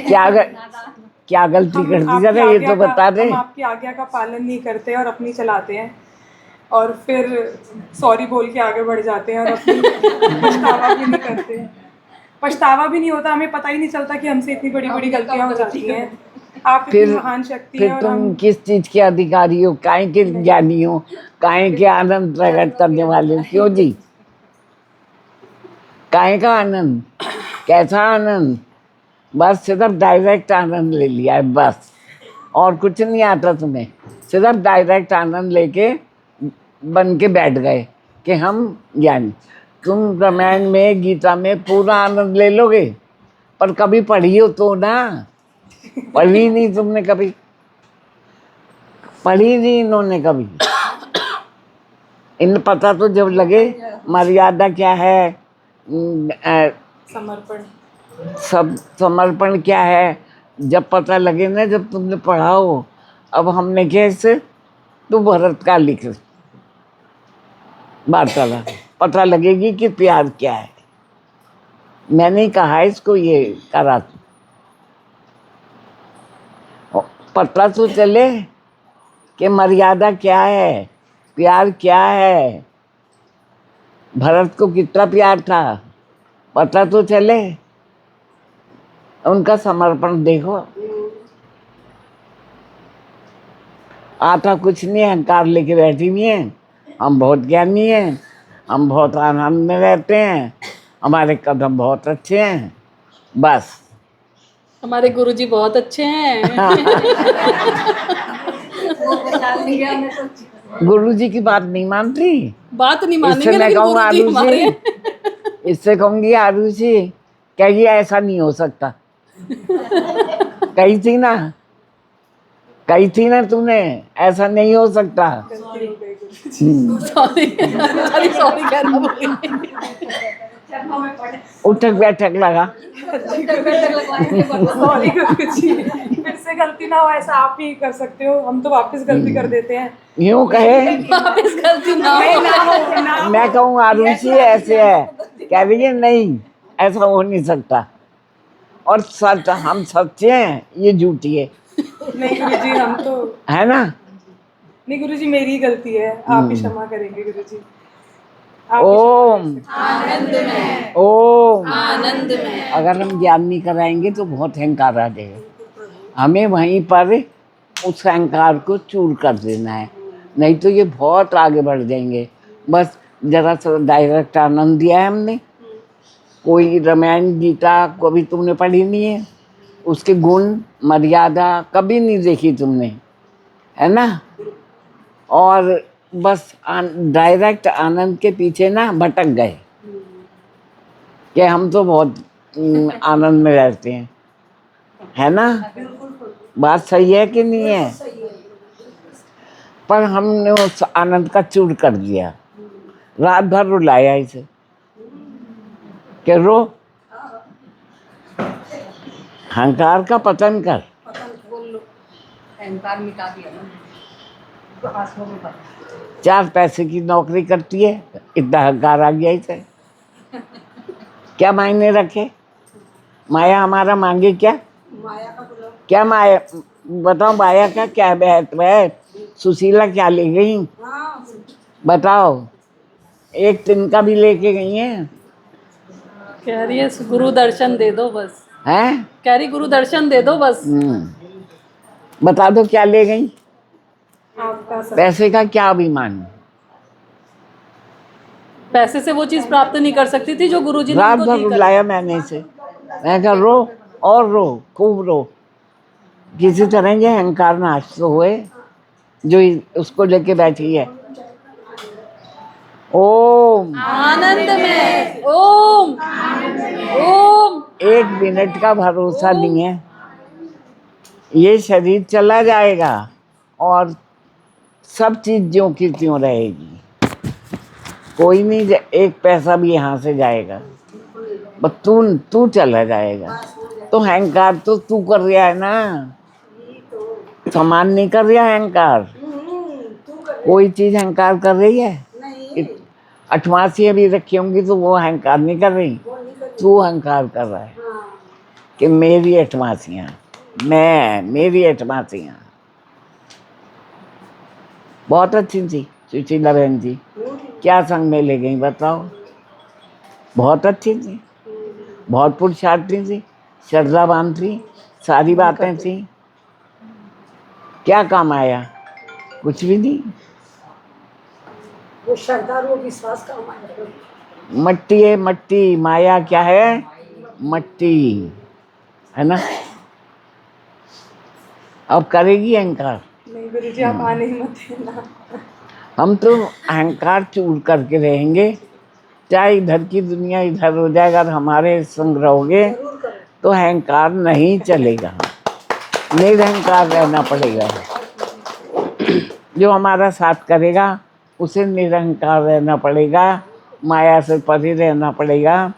क्या गलती हम करती आपकी जरा ये आज्ञा तो बता दे। हम आपकी आज्ञा का पालन नहीं करते और अपनी चलाते हैं, और फिर सॉरी बोल के आगे बढ़ जाते हैं और अपनी पछतावा भी नहीं करते। पछतावा भी नहीं होता, हमें पता ही नहीं चलता कि हमसे इतनी बड़ी बड़ी गलतियाँ हो जाती हैं। आप इतनी फिर महान शक्ति फिर है और तुम हम किस चीज के अधिकारी हो? काय के ज्ञानी हो? काय के आनंद प्रकट करने वाले हो? क्यों जी? काय का आनंद? कैसा आनंद? बस सिर्फ डायरेक्ट आनंद ले लिया है बस, और कुछ नहीं आता तुम्हें। सिर्फ डायरेक्ट आनंद लेके बन के बैठ गए कि हम ज्ञानी। तुम रामायण में, गीता में पूरा आनंद ले लोगे, पर कभी पढ़ी हो तो ना। पढ़ी नहीं तुमने कभी, पढ़ी नहीं इन्होंने कभी। इन पता तो जब लगे मर्यादा क्या है, समर्पण, सब समर्पण क्या है, जब पता लगे ना, जब तुमने पढ़ा हो। अब हमने कैसे, तो भरत का लिख वार्तालाप, पता लगेगी कि प्यार क्या है। मैंने कहा इसको ये करा, पता तो चले कि मर्यादा क्या है, प्यार क्या है। भरत को कितना प्यार था, पता तो चले। उनका समर्पण देखो। आता कुछ नहीं, अहंकार लेके बैठी हुई हैं। हम बहुत ज्ञानी हैं, हम बहुत आनंद में रहते हैं, हमारे कदम बहुत अच्छे हैं, बस। हमारे गुरुजी बहुत अच्छे हैं। गुरुजी की बात नहीं मानती। बात नहीं इससे मानेंगे, मैं लेकिन कहूँ गुरुजी हमारे हैं। आरुषि, इससे कहूँगी आरुषि, कहिए ऐसा नहीं हो सकता। कही थी ना, कही थी ना तुमने, ऐसा नहीं हो सकता। गलती हो गई गुरुजी। सॉरी सॉरी कहना भूल गई। उठक बैठक लगा। सॉरी गुरुजी, फिर से गलती ना हो, ऐसा आप ही कर सकते हो, हम तो वापस गलती कर देते हैं। यूं कहे, वापस गलती ना हो। मैं कहूँ आरुषि ऐसे है, कह रही है नहीं, ऐसा हो नहीं सकता। और सच, हम सच्चे हैं, ये झूठी है। नहीं गुरुजी, हम तो है ना? नहीं गुरुजी, मेरी ही गलती है, आप ही क्षमा करेंगे गुरुजी। आप ही ओम आनंद में, ओम। आनंद में। अगर हम ज्ञान नहीं कराएंगे तो बहुत अहंकार आ जाएगा। हमें वहीं पर उस अहंकार को चूर कर देना है, नहीं तो ये बहुत आगे बढ़ जाएंगे। बस जरा सा डायरेक्ट आनंद दिया है हमने। कोई रामायण गीता कभी तुमने पढ़ी नहीं है, उसके गुण मर्यादा कभी नहीं देखी तुमने, है ना? और बस डायरेक्ट आनंद के पीछे ना भटक गए कि हम तो बहुत आनंद में रहते हैं, है ना? बात सही है कि नहीं है? पर हमने उस आनंद का चूर कर दिया, रात भर रुलाया इसे कि रो, अहंकार का पतन कर। अहंकार मिटा दिया ना। 4 पैसे की नौकरी करती है, इतना अहंकार आ गया इसे। क्या मायने रखे? माया हमारा मांगे क्या? क्या माया बताओ, माया का क्या महत्व है? सुशीला क्या ले गई बताओ? एक तिनका भी लेके गई है? कह रही है गुरु दर्शन दे दो बस, हैं? कह रही गुरु दर्शन दे दो बस। बता दो क्या ले गई? आपका सब पैसे का क्या अभिमान? पैसे से वो चीज प्राप्त नहीं कर सकती थी जो गुरुजी ने रात उनको भर दी कर। रुलाया मैंने इसे। मैं कहा रो और रो, खूब रो, किसी तरह ये अहंकार नाश तो हुए जो उसको लेके बैठी है। ओम आनंद में ओम ओम। 1 मिनट का भरोसा नहीं है, ये शरीर चला जाएगा और सब चीज ज्यों की त्यों रहेगी। कोई नहीं, 1 पैसा भी यहाँ से जाएगा, बस तू चला जाएगा। तो अहंकार तो तू कर रहा है ना, समान नहीं कर रहा है अहंकार। कोई चीज अहंकार कर रही है? 88 अभी रखी होंगी तो वो अहंकार नहीं कर रही, तू अहंकार कर रहा है कि मेरी 88, मेरी 88। बहुत अच्छी थी सुशीला बहन जी, क्या संग में ले गई बताओ? बहुत अच्छी थी, बहुत पुरुषार्थी थी, श्रद्धावान थी, सारी बातें थी। क्या काम आया? कुछ भी नहीं। वो श्रद्धा और वो विश्वास का हमारा मट्टी है, मट्टी। माया क्या है? मट्टी है ना। अब करेगी अहंकार? नहीं गुरु जी, आप आने ही मत देना। हम तो अहंकार चूर करके रहेंगे, चाहे इधर की दुनिया इधर हो जाएगा और हमारे संग रहोगे तो अहंकार नहीं चलेगा, निरहंकार रहना पड़ेगा। जो हमारा साथ करेगा उसे निरहंकार रहना पड़ेगा, माया से परे रहना पड़ेगा।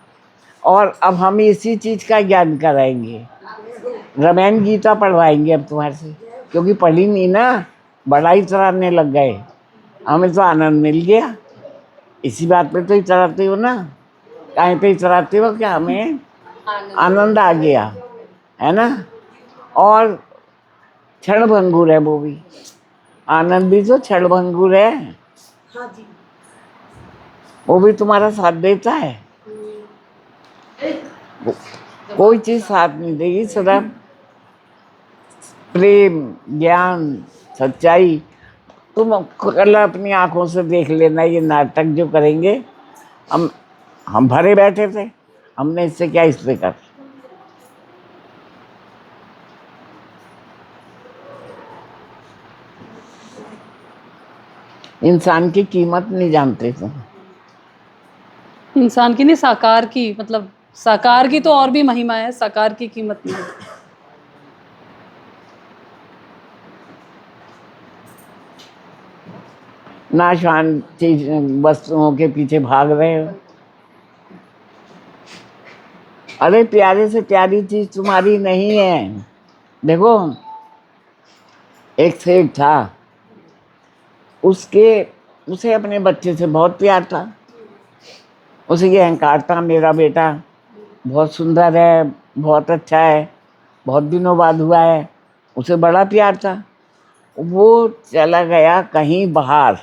और अब हम इसी चीज़ का ज्ञान कराएंगे, रामायण गीता पढ़वाएंगे अब तुम्हारे से, क्योंकि पढ़ी नहीं ना, बड़ा ही इतराने लग गए। हमें तो आनंद मिल गया, इसी बात पे तो इतराते हो ना, कहीं पे इतराते हो क्या? हमें आनंद आ गया है ना। और क्षणभंगुर है वो भी, आनंद भी तो क्षणभंगुर है, हाँ जी। वो भी तुम्हारा साथ देता है। कोई चीज साथ नहीं देगी, सिर्फ प्रेम, ज्ञान, सच्चाई। तुम कल अपनी आंखों से देख लेना, ये नाटक जो करेंगे हम भरे बैठे थे, हमने इससे क्या इससे कर। इंसान की कीमत नहीं जानते तुम। इंसान की नहीं, साकार की, मतलब साकार की तो और भी महिमा है, साकार की कीमत नहीं। नाशवान चीज वस्तुओं के पीछे भाग रहे हो। अरे प्यारे से प्यारी चीज तुम्हारी नहीं है। देखो, एक सेठ था, उसे अपने बच्चे से बहुत प्यार था। उसे ये अहंकार था, मेरा बेटा बहुत सुंदर है, बहुत अच्छा है, बहुत दिनों बाद हुआ है। उसे बड़ा प्यार था। वो चला गया कहीं बाहर।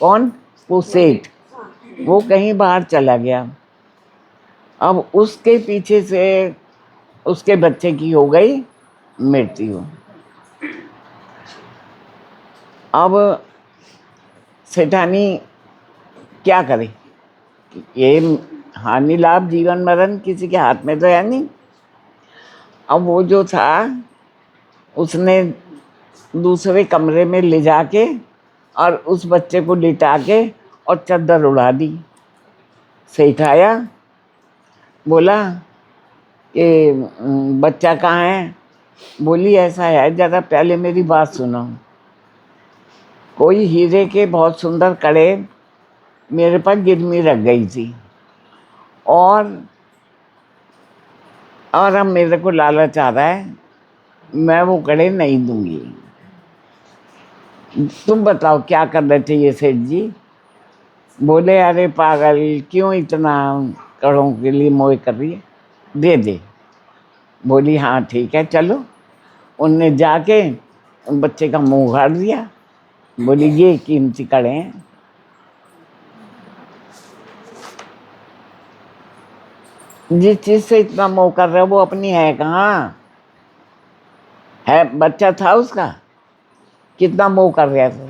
कौन? वो सेठ। वो कहीं बाहर चला गया। अब उसके पीछे से उसके बच्चे की हो गई मृत्यु। अब सेठानी क्या करे? ये हानि लाभ जीवन मरण किसी के हाथ में तो है नहीं। अब वो जो था उसने दूसरे कमरे में ले जाके और उस बच्चे को लिटा के और चादर उड़ा दी। सिखाया, बोला कि बच्चा कहाँ है? बोली ऐसा है, ज़रा पहले मेरी बात सुनो। कोई हीरे के बहुत सुंदर कड़े मेरे पास गिरवी रख गई थी और अब मेरे को लालच आ रहा है, मैं वो कड़े नहीं दूंगी। तुम बताओ क्या करना चाहिए सेठ जी? बोले अरे पागल, क्यों इतना कड़ों के लिए मोह कर रही है, दे दे। बोली हाँ ठीक है चलो। उनने जाके उन बच्चे का मुंह उघाड़ दिया। बोली ये कीमती कड़े हैं। जिस चीज से इतना मोह कर रहे हो वो अपनी है कहाँ? है बच्चा था उसका, कितना मोह कर रहा था।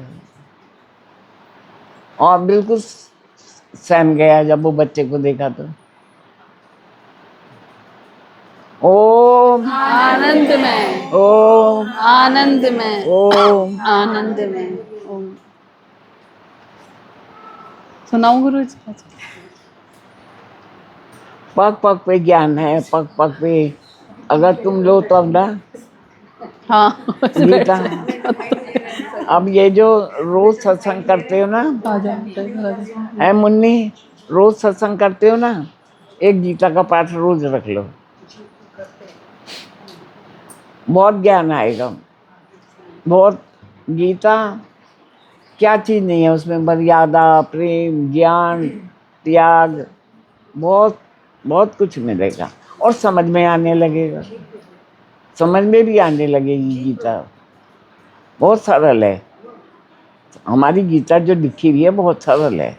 और बिल्कुल सहम गया जब वो बच्चे को देखा तो। ओम आनंद में, ओम आनंद में, ओम। आनंद में। ओम। सुनाऊं गुरु जी? पग पग पे ज्ञान है, पग पग पे। अगर तुम लो तो अब ना हाँ गीता। अब ये जो रोज सत्संग करते हो ना, आ जाओ। है मुन्नी, रोज सत्संग करते हो ना, एक गीता का पाठ रोज रख लो, बहुत ज्ञान आएगा। बहुत गीता क्या चीज़ नहीं है उसमें, मर्यादा, प्रेम, ज्ञान, त्याग, बहुत बहुत कुछ मिलेगा और समझ में आने लगेगा। समझ में भी आने लगेगी गीता। बहुत सरल है हमारी गीता जो लिखी हुई है, बहुत सरल है।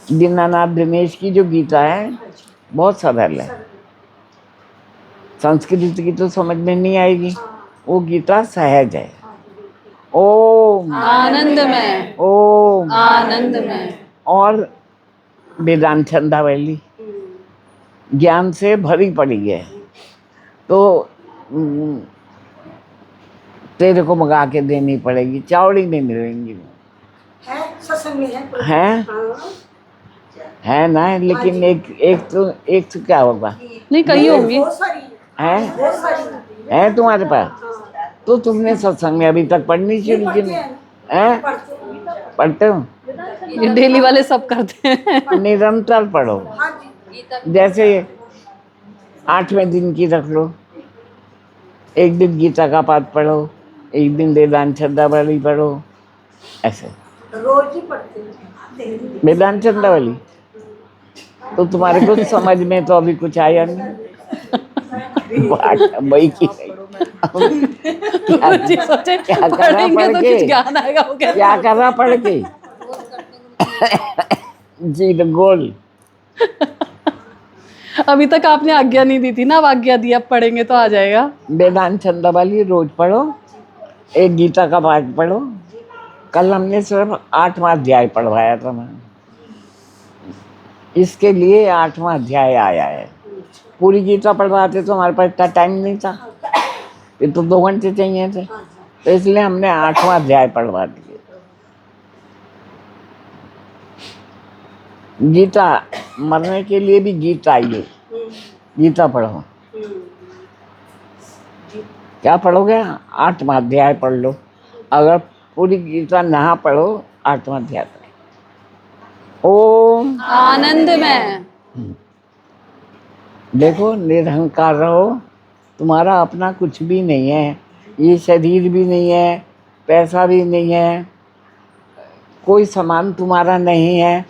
दीनानाथ दिनेश की जो गीता है बहुत सरल है। संस्कृत की तो समझ में नहीं आएगी, वो गीता सहज है। ओम आनंद में, ओम। आनंद में। और वेदांत छंदावली ज्ञान से भरी पड़ी है। तो तेरे को मंगा के देनी पड़ेगी, चावड़ी नहीं मिलेंगी। है ना, लेकिन एक तो क्या होगा? नहीं कही होंगी। है तुम्हारे पास? तो तुमने सत्संग में अभी तक पढ़नी शुरू की नहीं है? पढ़ते हो? ये डेली वाले सब करते हैं। निरंतर पढ़ो। जैसे 8वें दिन की रख लो, एक दिन गीता का पाठ पढ़ो, एक दिन वेदांत छंदावली पढ़ो, ऐसे रोज ही पढ़ते हैं वेदांत छंदावली। तो तुम्हारे कुछ समझ में तो अभी कुछ आया नहीं। वही की गुरु जी सोचे क्या करा पढ़ेंगे पढ़ तो के? कुछ ज्ञान आएगा। वो कहते क्या कर रहा पढ़ के? जी द गोल। अभी तक आपने आज्ञा नहीं दी थी ना, अब आज्ञा दी, अब पढ़ेंगे तो आ जाएगा। वेदांत छंदावली रोज पढ़ो, एक गीता का पाठ पढ़ो। कल हमने सिर्फ 8वां अध्याय पढ़वाया था मैं, इसके लिए 8वां अध्याय आया है। पूरी गीता पढ़वाते तो हमारे पास इतना टाइम नहीं था, फिर तो 2 घंटे चाहिए थे, तो इसलिए हमने 8वां अध्याय पढ़वा दिया। गीता मरने के लिए भी गीता आई है, गीता पढ़ो। क्या पढ़ोगे? 8वां अध्याय पढ़ लो। अगर पूरी गीता ना पढ़ो, 8वां अध्याय पढ़ो। ओम आनंद में। देखो, निरहंकार रहो। तुम्हारा अपना कुछ भी नहीं है, ये शरीर भी नहीं है, पैसा भी नहीं है, कोई सामान तुम्हारा नहीं है,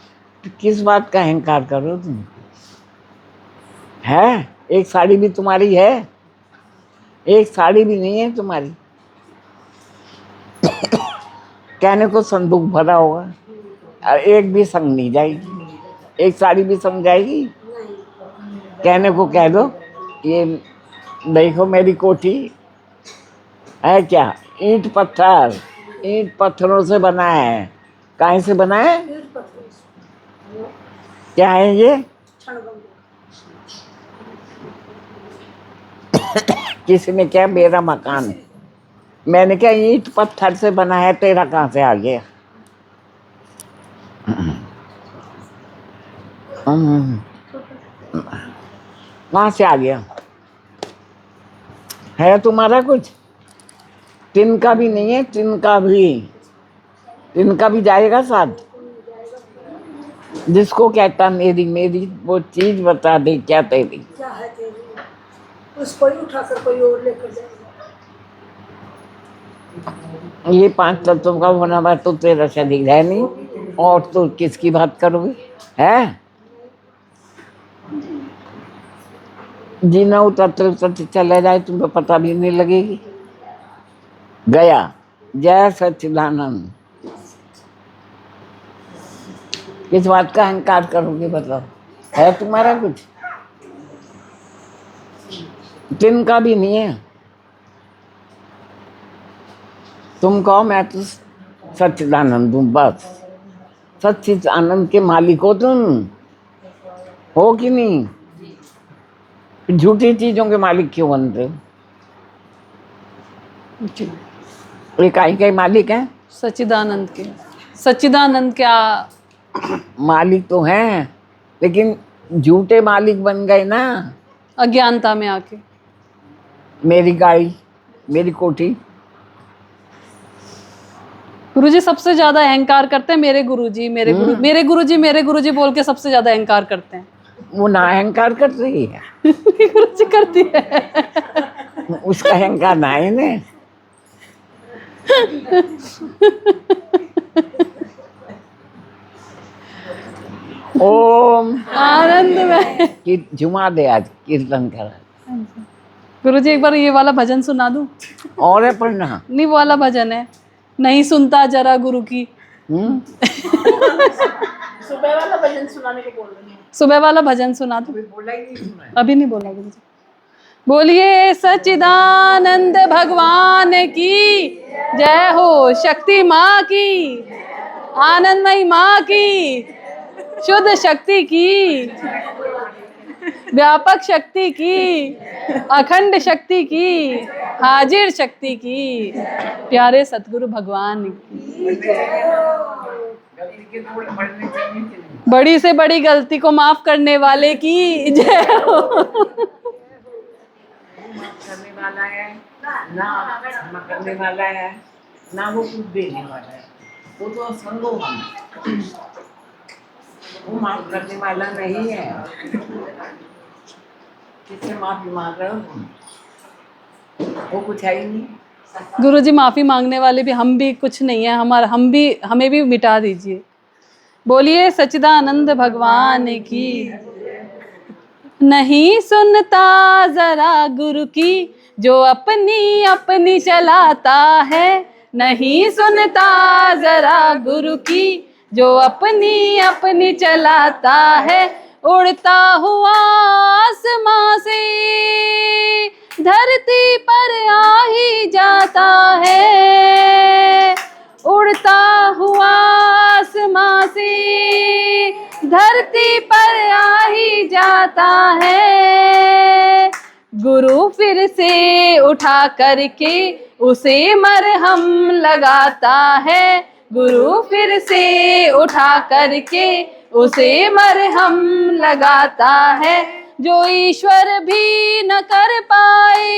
तो किस बात का अहंकार करो तुम? है एक साड़ी भी तुम्हारी है? एक साड़ी भी नहीं है तुम्हारी। कहने को संदूक भरा होगा, और एक भी संग नहीं जाएगी, एक साड़ी भी संग जाएगी। कहने को कह दो, ये देखो मेरी कोठी है, क्या ईंट पत्थरों से बना है। काहे से बना है? क्या है ये? किसी ने क्या, मेरा मकान मैंने क्या ईंट पत्थर से बना है, तेरा कहाँ से आ गया? कहाँ से आ गया? है तुम्हारा कुछ? तिनका भी नहीं है, तिनका भी जाएगा साथ। जिसको कहता मेरी मेरी वो चीज बता दे, क्या तेरी? क्या है तेरी? उसको ही उठाकर कोई और लेकर जाएगा। ये 5 तत्वों का होना बात तो तेरा शरीर है नहीं, और तो किसकी बात करोगे? है जीना उतरते उतरते चले जाए, तुम्हें पता भी नहीं लगेगी। गया। जय सच्चिदानंद। किस बात का अहंकार करोगे बताओ? है तुम्हारा कुछ? तिनका भी नहीं है। तुम कहो मैं तो सच्चिदानंद हूँ, बस। सच्चिदानंद के मालिक हो तुम, हो कि नहीं? झूठी चीजों के मालिक क्यों बनते हो? ये काई के मालिक हैं? सच्चिदानंद के। सच्चिदानंद क्या मालिक तो हैं, लेकिन झूठे मालिक बन गए ना। अज्ञानता में आके। मेरी गाड़ी, मेरी कोठी। गुरुजी सबसे ज्यादा अहंकार करते हैं मेरे गुरुजी, मेरे गुरुजी बोल के सबसे ज्यादा अहंकार करते हैं। वो ना अहंकार कर रही है। गुरुजी करती है। उसका अहंकार ना है ने। ओम आनंद में कि जुमा दे, आज कीर्तन कर। गुरुजी एक बार ये वाला भजन सुना दूं? और है पढ़ना? नहीं, वो वाला भजन है, नहीं सुनता जरा गुरु की। सुबह वाला भजन सुनाने को बोल रही हूँ। सुबह वाला भजन सुना दो। बोला ही नहीं सुना। अभी नहीं बोला गुरुजी। बोलिए सच्चिदानंद भगवान की जय हो, शक्ति माँ की, आनंदमयी माँ की, शुद्ध शक्ति की, व्यापक शक्ति की, अखंड शक्ति की, हाजिर शक्ति की, प्यारे सतगुरु भगवान की। बड़ी से बड़ी गलती को माफ करने वाले की जय हो। करने वाला है ना, क्षमा करने वाला है ना, वो कुछ देने वाला है। वो तो संगो हम, वो माफ करने वाला नहीं है। किससे माफी मांग रहे हो तुम? वो कुछ है ही नहीं। गुरुजी माफी मांगने वाले भी हम भी कुछ नहीं है, हमें भी मिटा दीजिए। बोलिए सच्चिदानंद भगवान की। नहीं सुनता जरा गुरु की, जो अपनी अपनी चलाता है। नहीं सुनता जरा गुरु की, जो अपनी अपनी चलाता है। उड़ता हुआ आसमां से धरती पर आ ही जाता है। उड़ता हुआ आसमां से धरती पर आ ही जाता है। गुरु फिर से उठा करके उसे मरहम लगाता है। गुरु फिर से उठा करके उसे मरहम लगाता है। जो ईश्वर भी न कर पाए,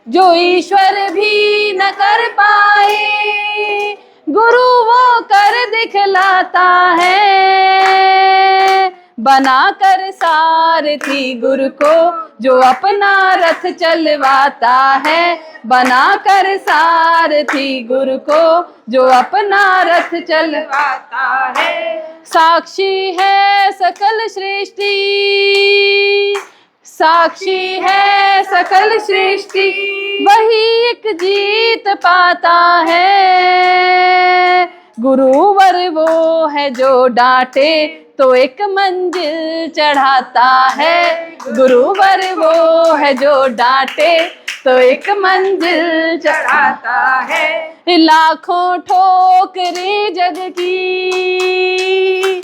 जो ईश्वर भी न कर पाए, गुरु वो कर दिखलाता है। बनाकर सारथी गुरु को जो अपना रथ चलवाता है। बनाकर सारथी गुरु को जो अपना रथ चलवाता है। साक्षी है सकल सृष्टि, साक्षी है सकल सृष्टि, वही एक जीत पाता है। गुरुवर वो है जो डांटे तो एक मंजिल चढ़ाता है। गुरुवर वो है जो डांटे तो एक मंजिल चढ़ाता है। लाखों ठोकरें जग की,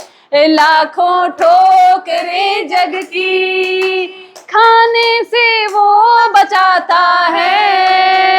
लाखों ठोकरें जग की, खाने से वो बचाता है।